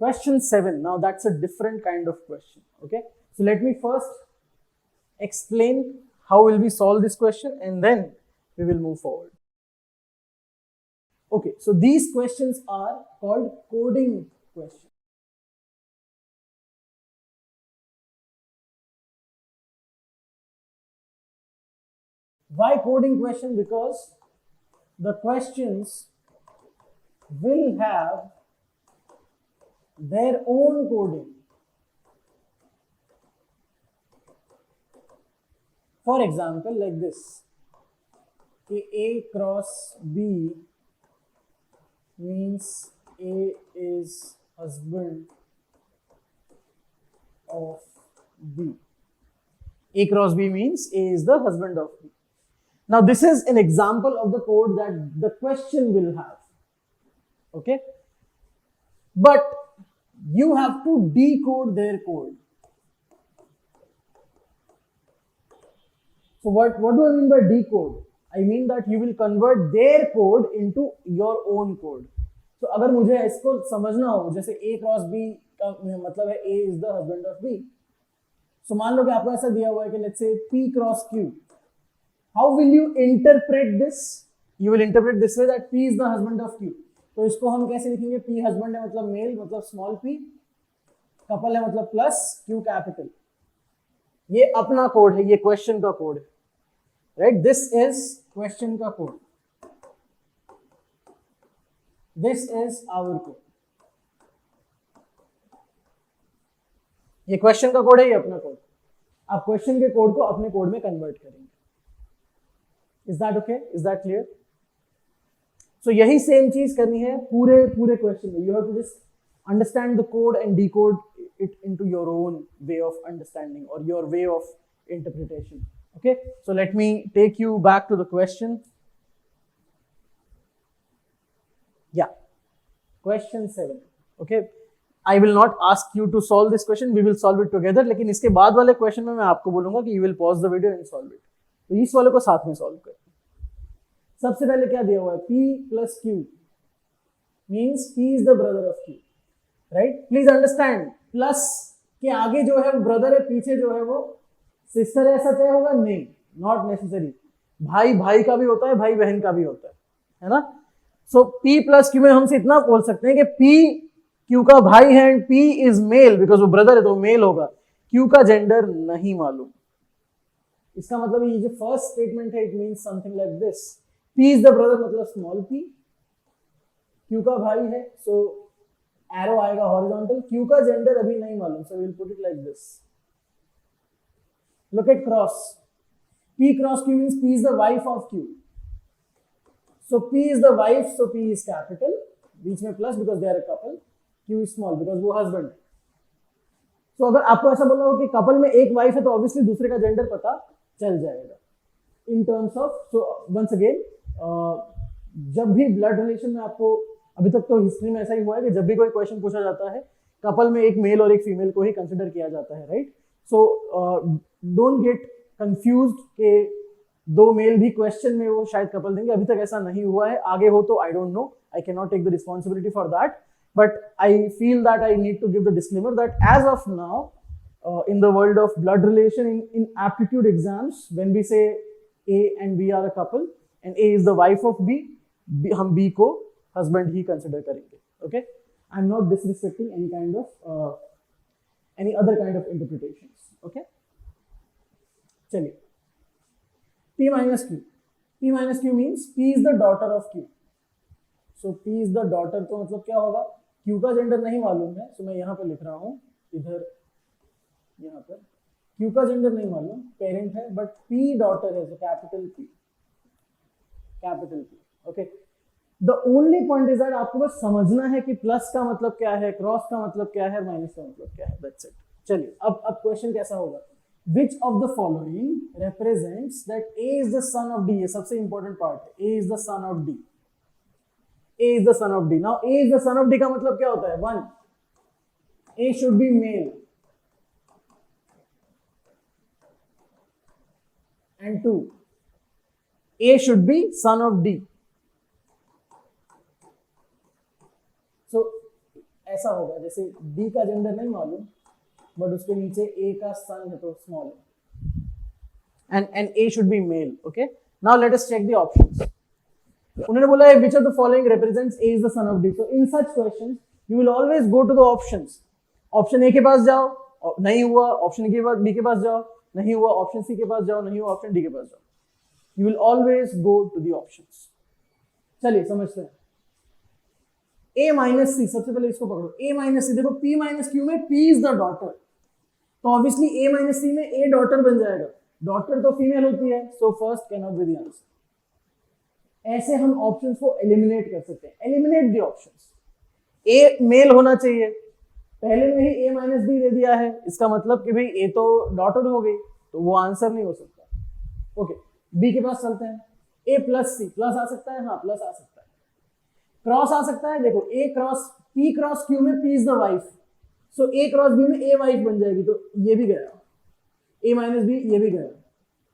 Question 7. Now that's a different kind of question. Okay, so let me first explain how will we solve this question and then we will move forward. Okay, so these questions are called coding questions. Why coding question? Because the questions will have their own coding. For example, like this, A cross B means A is husband of B. A cross B means A is the husband of B. Now this is an example of the code that the question will have. Okay? But you have to decode their code. So what do I mean by decode? I mean that you will convert their code into your own code. So अगर मुझे इसको समझना हो, जैसे A cross B का मतलब है A is the husband of B. So मान लो कि आपको ऐसा दिया हुआ है कि let's say P cross Q. How will you interpret this? You will interpret this way that P is the husband of Q. तो इसको हम कैसे लिखेंगे? P husband है मतलब मेल, मतलब स्मॉल p, कपल है मतलब प्लस, Q कैपिटल. ये अपना कोड है, ये क्वेश्चन का कोड है, राइट? दिस इज क्वेश्चन का code, this is our code. ये क्वेश्चन का कोड है, ये अपना कोड. आप क्वेश्चन के कोड को अपने कोड में कन्वर्ट करेंगे. Is that okay? Is that clear? So यही सेम चीज करनी है पूरे क्वेश्चन में. You have to just understand the code and decode it into your own way of understanding or your way of interpretation. Okay, so let me take you back to the question. Yeah, question 7. Okay, I will not ask you to solve this question, we will solve it together. लेकिन इसके बाद वाले question में मैं आपको बोलूंगा कि you will pause the video and solve it. तो इस वाले को साथ में सॉल्व करें. सबसे पहले क्या दिया हुआ है? P plus Q means P is the brother of Q. Right, please understand, plus के आगे जो है ब्रदर है, पीछे जो है वो सिस्टर है. ऐसा तय होगा? नहीं, नॉट नेसेसरी. भाई भाई का भी होता है, भाई बहन का भी होता है ना? सो P प्लस Q में हमसे इतना बोल सकते हैं कि P Q का भाई है and P is male, because वो ब्रदर है तो मेल होगा. Q का जेंडर नहीं मालूम. इसका मतलब ये जो फर्स्ट स्टेटमेंट है, it means something like this. P is the brother मतलब स्मॉल p, Q का भाई है, सो एरो आएगा हॉरिजॉन्टल. Q का जेंडर अभी नहीं मालूम, so will put it like this. Look at cross. P cross Q means P is the wife of Q. So P is the wife, so P is capital, बीच में plus because they are a couple. Q is small because वो husband है. सो अगर आपको ऐसा बोला हो कि कपल में एक वाइफ है तो ऑब्वियसली दूसरे का जेंडर पता चल जाएगा in terms of. So once again, जब भी ब्लड रिलेशन में आपको, अभी तक तो हिस्ट्री में ऐसा ही हुआ है कि जब भी कोई क्वेश्चन पूछा जाता है, कपल में एक मेल और एक फीमेल को ही कंसिडर किया जाता है, right? So don't get confused कि दो मेल भी क्वेश्चन में वो शायद कपल देंगे. अभी तक ऐसा नहीं हुआ है, आगे हो तो I don't know, I cannot take the responsibility for that, but I feel that I need to give the disclaimer that as of now in the world of blood relation, in aptitude exams, when we say A and B are a couple and A is the wife of B, हम B को husband ही consider करेंगे. Okay, I'm not disrespecting any kind of any other kind of interpretations. Okay, चलिए, P minus Q. P minus Q means P is the daughter of Q. So P is the daughter, तो मतलब क्या होगा? Q का gender नहीं मालूम है, so मैं यहाँ पर लिख रहा हूँ, इधर यहाँ पर Q का जेंडर नहीं मालूम, पेरेंट है, बट P डॉटर है, so capital P, capital P. Okay, the only point is that आपको बस समझना है कि प्लस का मतलब क्या है, क्रॉस का मतलब क्या है, माइनस का मतलब क्या है. That's it. चलिए, अब क्वेश्चन कैसा होगा? Which of the following represents that A is the son of D. ये सबसे इंपॉर्टेंट पार्ट है. A is the son of D. A is the son of D. Now A is the son of D का मतलब क्या होता है? 1, A should be male, and 2, A should be son of D. So ऐसा होगा जैसे D का gender नहीं मालूम बट उसके नीचे ए का सन है तो स्मॉल है and A should be male. Okay, now let us check the options. उन्होंने बोला है which of the following represents A is the son of D. So in such questions you will always go to the options. Option A के पास जाओ, नहीं हुआ option के पास B के पास जाओ, नहीं हुआ ऑप्शन सी के पास जाओ, नहीं हुआ ऑप्शन डी के पास जाओ. You will always go to the options. चलिए समझते हैं. A माइनस सी, सबसे पहले इसको पकड़ो. A माइनस सी, देखो P माइनस Q में P is the daughter, तो ऑब्वियसली A माइनस सी में A डॉटर बन जाएगा. डॉटर तो फीमेल होती है, so first cannot be the answer. ऐसे हम ऑप्शंस को एलिमिनेट कर सकते हैं. Eliminate the options. A male होना चाहिए, पहले में ही ए माइनस डी दे दिया है, इसका मतलब कि भाई ए तो डॉटर हो गई, तो वो आंसर नहीं हो सकता. ओके, बी के पास चलते हैं. ए प्लस सी, प्लस आ सकता है, हाँ प्लस आ सकता है. क्रॉस आ सकता है, देखो A cross P cross Q में P is the wife, so A cross B में ए वाइफ बन जाएगी, तो ये भी गया. ए माइनस बी, ये भी गया.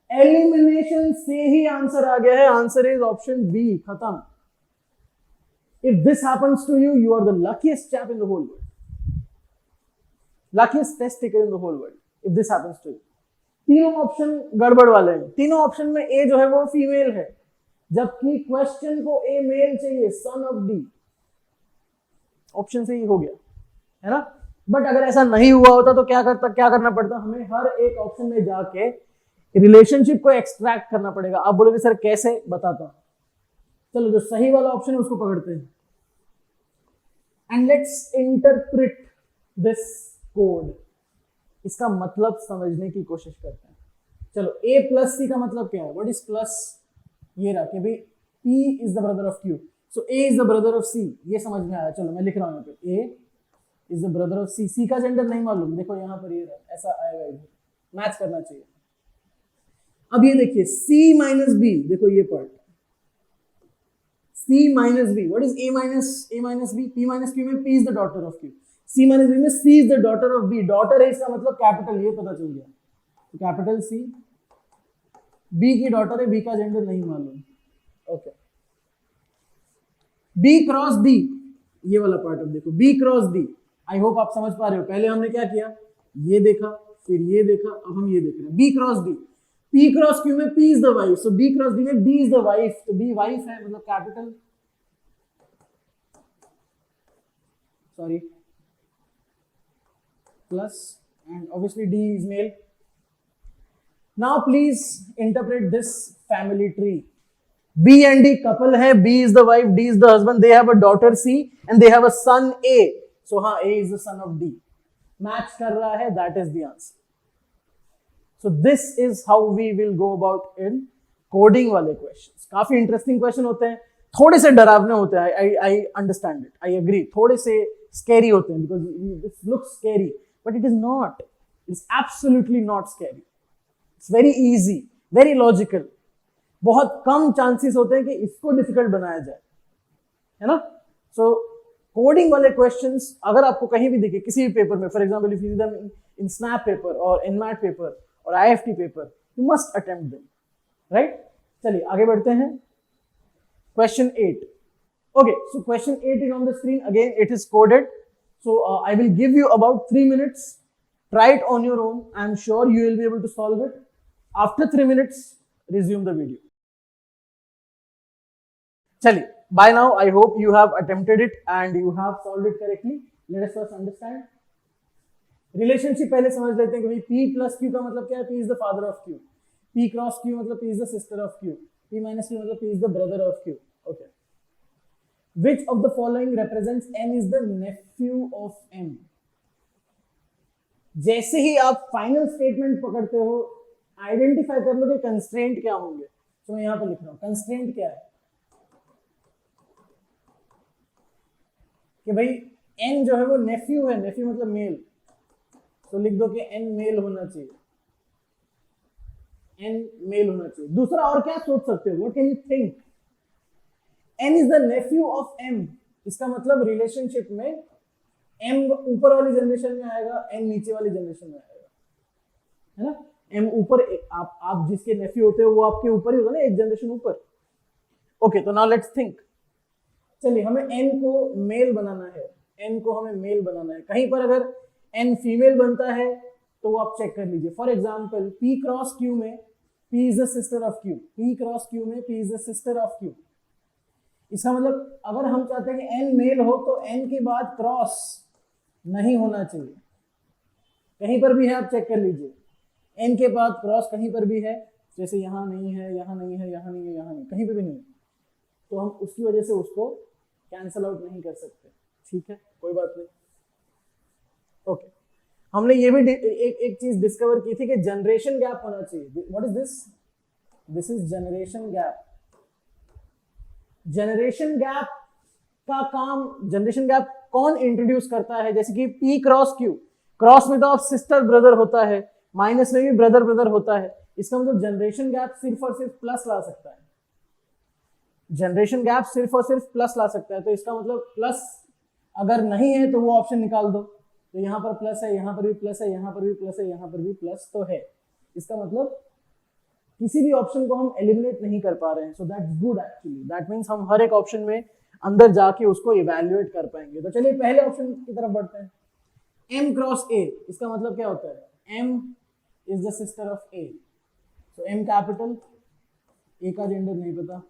एलिमिनेशन से ही आंसर आ गया है. Answer is option B. खत्म. If this happens to you, you are the luckiest chap in the whole world, luckiest test taker in the whole world if this happens to you. तीनों option गड़बड़ वाले हैं. तीनों option में ए जो है वो फीमेल है, जबकि क्वेश्चन को ए मेल चाहिए, सन ऑफ डी. ऑप्शन से ही हो गया है ना. बट अगर ऐसा नहीं हुआ होता तो क्या करना पड़ता, हमें हर एक ऑप्शन में जाके रिलेशनशिप को एक्सट्रैक्ट करना पड़ेगा. आप बोलोगे सर कैसे, बताता हूं. चलो जो सही वाला ऑप्शन है उसको पकड़ते हैं and let's interpret this code. इसका मतलब समझने की कोशिश करते हैं. चलो ए प्लस सी का मतलब क्या है, व्हाट इज प्लस. ये रहा कि भाई P is the brother of Q, so A is the brother of C. ये समझ में आया. चलो मैं लिख रहा हूं यहाँ पे A is the brother of C. C का जेंडर नहीं मालूम, देखो यहाँ पर ये रहा, ऐसा आएगा इधर, मैच करना चाहिए. अब ये देखिए C माइनस B, देखो ये part C minus B, what is A minus B. P minus Q में P is the daughter of Q, C minus B में C is the daughter of B. Daughter है इसका मतलब capital, ये पता चल गया, तो कैपिटल C. B की डॉटर है, B का जेंडर नहीं मालूम. ओके, B क्रॉस D, ये वाला पार्ट. अब देखो B cross D, I hope आप समझ पा रहे हो. पहले हमने क्या किया, ये देखा, फिर ये देखा, अब हम ये देख रहे हैं. B cross D, P cross Q में P is the wife, so B cross D में D इज द वाइफ, तो B वाइफ है मतलब capital, sorry plus, and obviously D is male. Now please interpret this family tree. B and D couple है, B is the wife, D is the husband, they have a daughter C and they have a son A. So हाँ, A is the son of D. Match कर रहा है, that is the answer. So this is how we will go about in coding वाले questions. काफी interesting question होते हैं, थोड़े से डरावने होते हैं. I understand it, I agree. थोड़े से scary होते हैं because this looks scary, but it is not. It's absolutely not scary. It's very easy, very logical. बहुत कम चांसेस होते हैं कि इसको डिफिकल्ट बनाया जाए, है ना. सो कोडिंग वाले क्वेश्चंस अगर आपको कहीं भी दिखे किसी भी पेपर में, for example if you see them in snap paper और एनमैट पेपर और IFT paper, you must attempt them, right. चलिए आगे बढ़ते हैं. Question 8. Okay, so question 8 is on the screen. Again it is coded, so I will give you about 3 minutes. Try it on your own. I am sure you will be able to solve it. After 3 minutes, resume the video. चलिए, by now I hope you have attempted it and you have solved it correctly. Let us first understand. Relationship पहले समझ लेते हैं कि भाई P plus Q का मतलब क्या है. P is the father of Q. P cross Q मतलब P is the sister of Q. P minus Q मतलब P is the brother of Q. Okay. Which of the following represents N is the nephew of M? जैसे ही आप final statement पकड़ते हो, identify कर लो कि constraint क्या होंगे. तो मैं यहां पर लिख रहा हूं कंस्ट्रेंट क्या है कि भाई n जो है वो नेफ्यू है. नेफ्यू मतलब मेल, तो लिख दो कि n मेल होना चाहिए. n मेल होना चाहिए. दूसरा और क्या सोच सकते हो, what can you think. n is the Neiphiu of m, इसका मतलब रिलेशनशिप में m ऊपर वाली जनरेशन में आएगा, n नीचे वाली जनरेशन में आएगा, है ना. m ऊपर, आप जिसके नेफ्यू होते हो वो आपके ऊपर ही होगा ना, एक जनरेशन ऊपर. ओके, तो नाउ लेट्स थिंक. चलिए हमें n को मेल बनाना है, n को हमें मेल बनाना है। कहीं पर अगर n फीमेल बनता है तो वो आप चेक कर लीजिए। For example p cross q में p is the sister of q, p cross q में p is the sister of q। इसका मतलब अगर हम चाहते हैं कि n मेल हो तो n के बाद क्रॉस नहीं होना चाहिए। कहीं पर भी है आप चेक कर लीजिए, n के बाद क्रॉस कहीं पर भी है, जैसे यहाँ नहीं है, यहाँ नहीं है, यहाँ नहीं है, यहाँ नहीं, कहीं पर भी नहीं, तो हम उसकी वजह से उसको कैंसल आउट नहीं कर सकते। ठीक है, कोई बात नहीं। ओके, हमने ये भी एक चीज डिस्कवर की थी कि जनरेशन गैप होना चाहिए। What is this? This is generation gap. Generation gap का काम, जनरेशन गैप कौन इंट्रोड्यूस करता है? जैसे कि p क्रॉस q, क्रॉस में तो आप सिस्टर ब्रदर होता है, माइनस में भी ब्रदर ब्रदर होता है। इसका मतलब जनरेशन गैप सिर्फ और सिर्फ प्लस ला सकता है। जनरेशन गैप सिर्फ और सिर्फ प्लस ला सकता है, तो इसका मतलब प्लस अगर नहीं है तो वो ऑप्शन निकाल दो। तो यहाँ पर प्लस है, यहाँ पर भी प्लस है, यहाँ पर भी प्लस है, यहाँ पर भी प्लस तो है। इसका मतलब किसी भी ऑप्शन को हम एलिमिनेट नहीं कर पा रहे हैं। So that's good actually. That means हम हर एक ऑप्शन में अंदर जाके उसको इवैल्यूएट कर पाएंगे। तो चलिए पहले ऑप्शन की तरफ बढ़ते हैं। m क्रॉस a, इसका मतलब क्या होता है? m is the sister of a। So m capital, a का जेंडर नहीं पता।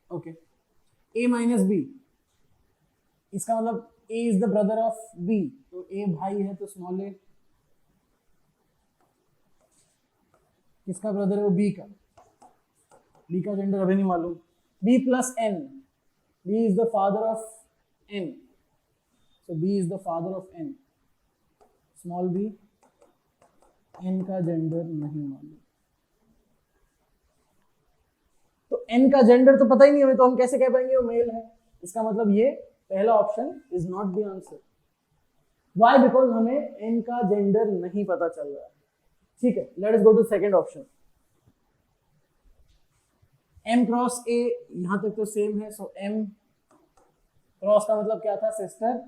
ओके, a माइनस b, इसका मतलब a is the brother of b, तो a भाई है तो स्मॉल a। किसका ब्रदर है वो? b का। b का जेंडर अभी नहीं मालूम। b plus n, b is the father of n, so b is the father of n, small b, n का जेंडर नहीं मालूम। तो n का जेंडर तो पता ही नहीं हमें, तो हम कैसे कह पाएंगे वो मेल है? इसका मतलब ये पहला option is not the answer. Why? Because हमें n का जेंडर नहीं पता चल रहा है। ठीक है, let us go to second option. m cross a, यहां तक तो सेम है। सो m क्रॉस का मतलब क्या था? सिस्टर।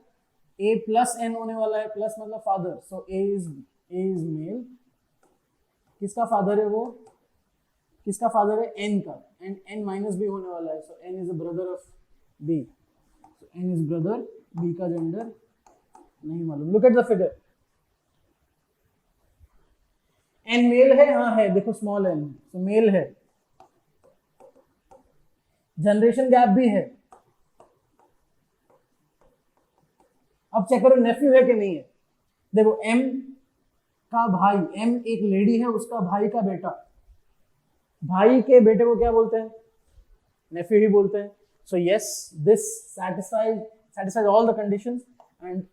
a प्लस n होने वाला है, प्लस मतलब father, so a is male. किसका फादर है वो? किसका फादर है? n का, एंड n माइनस b होने वाला है, so n is the brother of b, so n is brother. b का जेंडर नहीं मालूम। Look at the figure, n male है, हाँ है, देखो स्मॉल n, सो मेल है। जनरेशन गैप भी है। अब चेक करो नेफ्यू है कि नहीं है। देखो m का भाई, m एक लेडी है, उसका भाई का बेटा, भाई के बेटे को क्या बोलते हैं? नेफ्यू ही बोलते हैं। So yes, this satisfies all the conditions and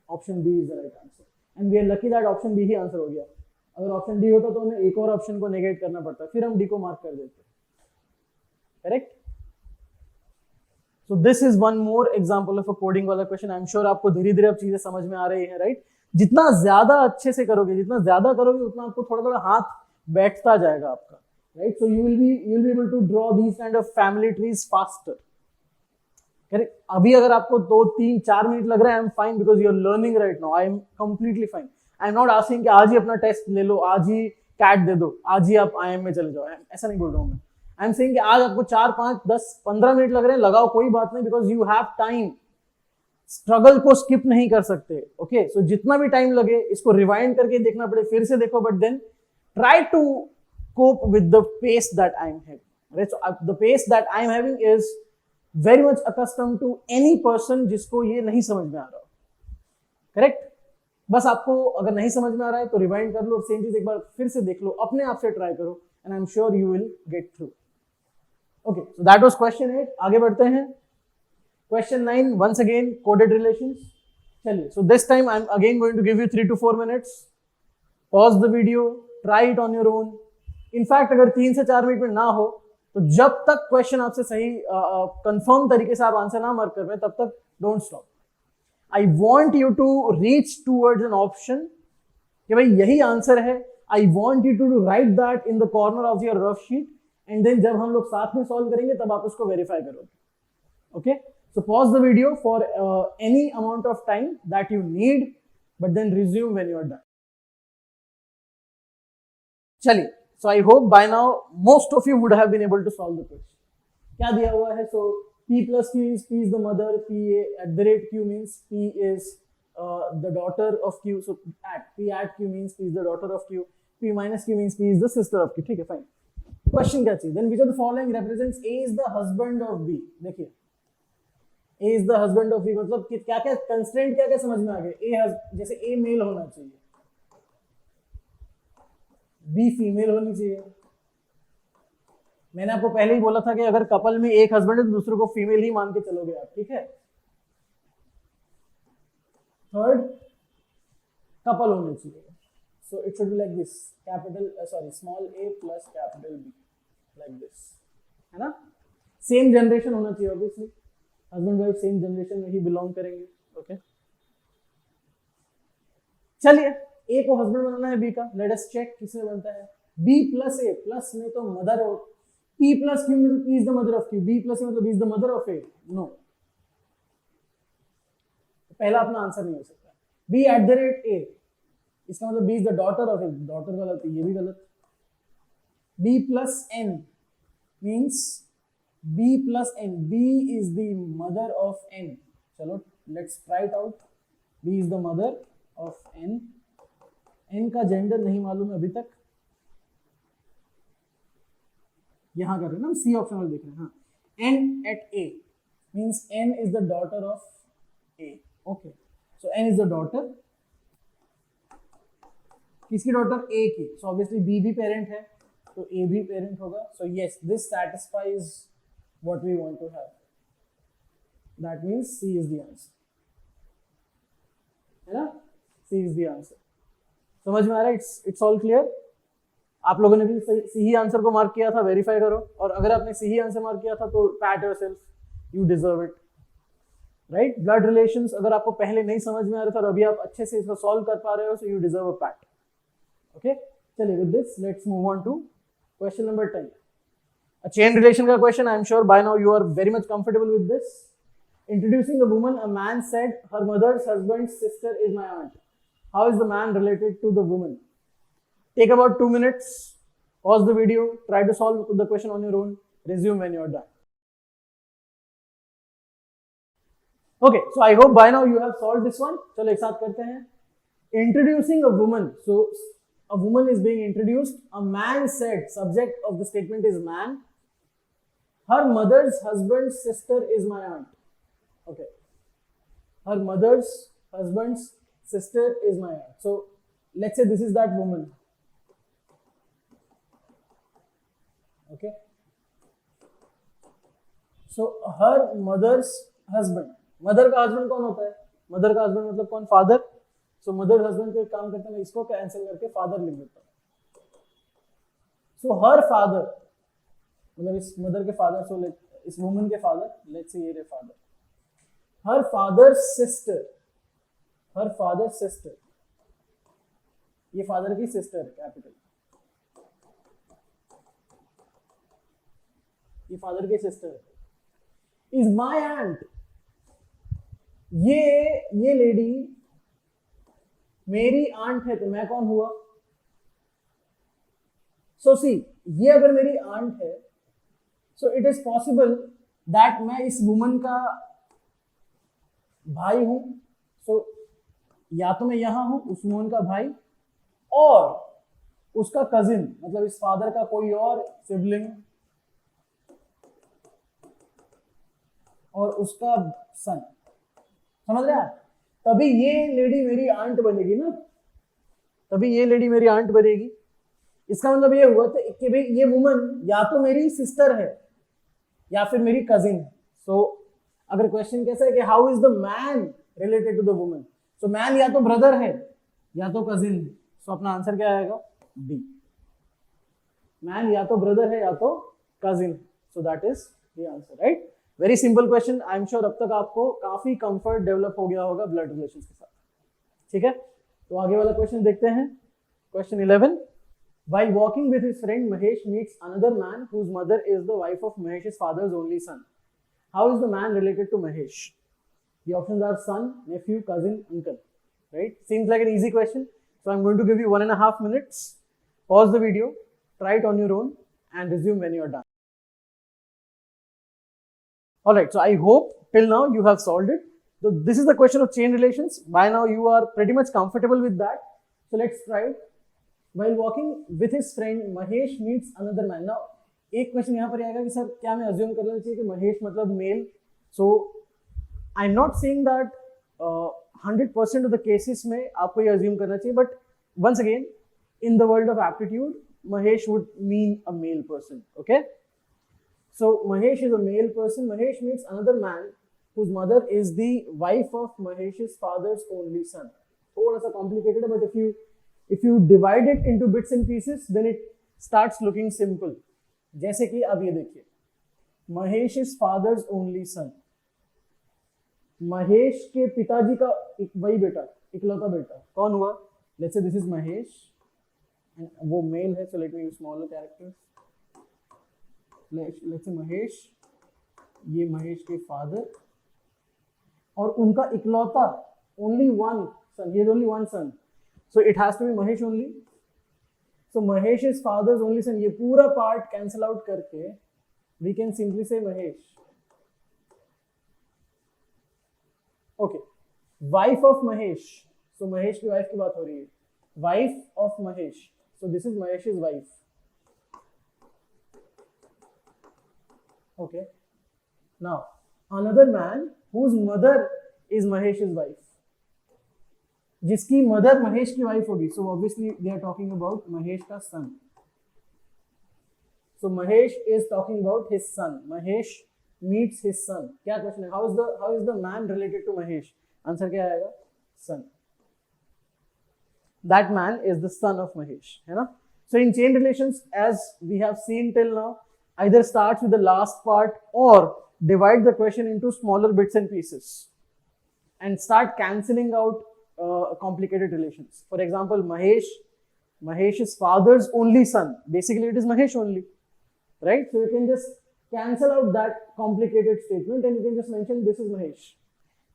option B is the right answer, and we are lucky that option B he answer हो गया। अगर ऑप्शन डी होता तो हमें एक और ऑप्शन को नेगेट करना पड़ता, फिर हम डी को मार्क कर देते। Correct? So this is one more example of a coding वाला क्वेश्चन। आई एम श्योर आपको धीरे धीरे अब चीजें समझ में आ रही है, राइट? जितना ज्यादा अच्छे से करोगे, जितना ज्यादा करोगे, उतना आपको थोड़ा थोड़ा हाथ बैठता जाएगा आपका, right? So you will be able to draw these kind of family trees faster. Correct? अभी अगर आपको 2, 3, 4 मिनट लग रहा है, I am fine, because you are learning right now. I am completely fine. I am not asking कि आज ही अपना test ले लो, आज ही कैट दे दो, आज ही आप IIM में चले जाओ, ऐसा नहीं बोल रहा हूँ मैं। आई एम सेइंग कि आज आपको 4, 5, 10, 15 मिनट लग रहे हैं, लगाओ, कोई बात नहीं, because you have time. Struggle को स्किप नहीं कर सकते। ओके, सो जितना भी टाइम लगे, इसको रिवाइंड करके देखना पड़े, फिर से देखो, but then try to cope with the pace that I am having. Right? So the pace that I am having is very much accustomed to any person जिसको ये नहीं समझ में आ रहा हो। करेक्ट? बस आपको अगर नहीं समझ में आ रहा है तो रिवाइंड कर लो और सेम चीज एक बार फिर से देख लो, अपने आप से ट्राई करो, and I am sure you will get through. Okay, so that was question 8। आगे बढ़ते हैं। Question 9, once again coded relations. चलिए, so this time I am again going to give you 3 to 4 minutes. Pause the video, try it on your own. In fact अगर 3 से 4 minute में ना हो तो जब तक क्वेश्चन आपसे सही कंफर्म तरीके से आप आंसर ना मार्क कर रहे तब तक don't stop. I want you to reach towards an option कि भाई यही आंसर है। I want you to write that in the corner of your rough sheet, and then जब हम लोग साथ में सॉल्व करेंगे तब आप उसको वेरीफाई करोगे। Okay, so pause the video for any amount of time that you need, but then resume when you are done. चलिए, so I hope by now most of you would have been able to solve the question. क्या दिया हुआ है? So P plus Q is P is the mother, P at the rate Q means P is the daughter of Q. So P at Q means P is the daughter of Q. P minus Q means P is the sister of Q. ठीक है, fine. Question क्या चाहिए? Then which of the following represents A is the husband of B? देखिए, A is the husband of B मतलब क्या क्या constraint क्या क्या समझ में आ गए? जैसे A मेल होना चाहिए, B फीमेल होनी चाहिए. मैंने आपको पहले ही बोला था कि अगर कपल में एक हस्बैंड है तो दूसरे को फीमेल ही मान के चलोगे आप, ठीक है. थर्ड, कपल होने चाहिए. So it should be like this, small a plus capital B, like this, है ना. सेम जनरेशन होना चाहिए obviously, husband wife same generation में ही बिलोंग करेंगे. ओके, चलिए A को हस्बैंड बनाना है B का. लेट अस चेक किसमें बनता है. B प्लस A, प्लस में तो मदर हो, P plus Q मतलब P is the mother of Q, B plus A मतलब B is the mother of A. No, पहला अपना आंसर नहीं हो सकता. B at the rate A, इसका मतलब B is the daughter of A, daughter गलत है, ये भी गलत. B plus N means B plus N, B is the mother of N. चलो let's try it out. B is the mother of N. N का gender नहीं मालूम है अभी तक, यहां कर रहे हैं ना, हम सी ऑप्शन में देख रहे हैं. हाँ, N at A means N is the daughter of A. Okay, so N is the daughter. किसकी डॉटर? A की. So obviously B भी पेरेंट है, तो A भी पेरेंट होगा. So yes, this satisfies what we want to have. That means C is the answer. है ना? C is the answer. समझ में आ रहा है? It's all clear. आप लोगों ने भी सही आंसर को मार्क किया था, वेरीफाई करो. और अगर आपने सही आंसर मार्क किया था तो PAT yourself, you deserve it, right. Blood relations अगर आपको पहले नहीं समझ में आ रहा था और अभी आप अच्छे से इसको सॉल्व कर पा रहे हो, so you deserve a pat. Okay, चलिए with this let's move on to question number 10. A chain relation का question. I am sure by now you are very much comfortable with this. Introducing a woman, a man said her mother's husband's sister is my aunt. How is the man related to the woman? Take about 2 minutes, pause the video, try to solve the question on your own, resume when you're done. Okay, so I hope by now you have solved this one. चलो एक साथ करते हैं. Introducing a woman. So a woman is being introduced. A man said, subject of the statement is man. Her mother's husband's sister is my aunt. Okay. Her mother's husband's sister is my aunt. So let's say this is that woman. Okay, so her mother's husband, mother का husband कौन होता है? Mother का husband मतलब कौन? Father. सो mother husband को एक काम करते हैं, मैं इसको कैंसिल करके फादर लिख देता हूँ. सो हर फादर मतलब इस मदर के फादर, सो इस वुमन के फादर, लेट्स से ये रे father. Her father sister, her father sister, ये फादर की सिस्टर है, कैपिटल. ये फादर के सिस्टर है. इज माई आंट, ये लेडी मेरी आंट है, तो मैं कौन हुआ? सो सी, ये अगर मेरी आंट है, so it is possible that मैं इस वुमन का भाई हूं. सो या तो मैं यहां हूं, उस वुमन का भाई, और उसका कजिन मतलब इस फादर का कोई और सिबलिंग, और उसका सन. समझ रहे हैं? तभी ये लेडी मेरी आंट बनेगी ना, तभी ये लेडी मेरी आंट बनेगी. इसका मतलब ये हुआ था कि भाई ये वुमन या तो मेरी सिस्टर है या फिर मेरी कजिन है. सो अगर क्वेश्चन कैसा है कि how is the man related to the woman, so man या तो ब्रदर है या तो कजिन है. सो अपना आंसर क्या आएगा? डी. मैन या तो ब्रदर है या तो कजिन है. So that is the answer, right. Very simple question. I am sure अब तक आपको काफी कंफर्ट डेवलप हो गया होगा ब्लड रिलेशंस के साथ. ठीक है, तो आगे वाला क्वेश्चन देखते हैं. Question 11. While walking with his friend, Mahesh meets another man whose mother is the wife of Mahesh's father's only son. How is the man related to Mahesh? The options are son, nephew, cousin, uncle. Right? Seems like an easy question. So I'm going to give you 1.5 minutes. Pause the video, try it on your own, and resume when you're done. All right, so I hope till now you have solved it. So this is the question of chain relations. By now you are pretty much comfortable with that. So let's try it. While walking with his friend, Mahesh meets another man. Now, एक question यहाँ पर आएगा कि sir क्या मैं assume कर लेना चाहिए कि महेश मतलब male. So I am not saying that 100% of the cases में आपको ये अज्यूम करना चाहिए, but once again in the world of aptitude Mahesh would mean a male person. Okay, so Mahesh is a male person. Mahesh meets another man whose mother is the wife of Mahesh's father's only son. थोड़ा सा complicated है, but if you divide it into bits and pieces, then it starts looking simple. जैसे कि अब ये देखिए, Mahesh's father's only son. Mahesh के पिताजी का वही बेटा, इकलौता बेटा कौन हुआ? Let's say this is Mahesh. वो मेल है, so let me use smaller characters. Let's say Mahesh, ये महेश के फादर और उनका इकलौता only one son. He has only one son, so it has to be Mahesh only. So Mahesh's father's only son. ये पूरा part cancel out करके we can simply say Mahesh. Okay, wife of Mahesh. So Mahesh की wife की बात हो रही है. Wife of Mahesh. So this is Mahesh's wife. Okay. Now another man whose mother is Mahesh's wife. जिसकी mother Mahesh की wife होगी. So obviously they are talking about Mahesh का son. So Mahesh is talking about his son. Mahesh meets his son. क्या question है? How is the man related to Mahesh? Answer क्या आएगा? Son. That man is the son of Mahesh, है ना? So in chain relations, as we have seen till now, either starts with the last part or divide the question into smaller bits and pieces and start cancelling out complicated relations. For example, Mahesh's father's only son. Basically, it is Mahesh only, right? So you can just cancel out that complicated statement and you can just mention this is Mahesh.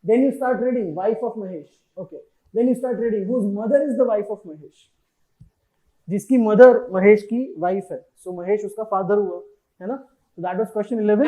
Then you start reading wife of Mahesh. Okay. Then you start reading whose mother is the wife of Mahesh. जिसकी mother Mahesh की wife है. So Mahesh उसका father हुआ, है ना? So that was question 11.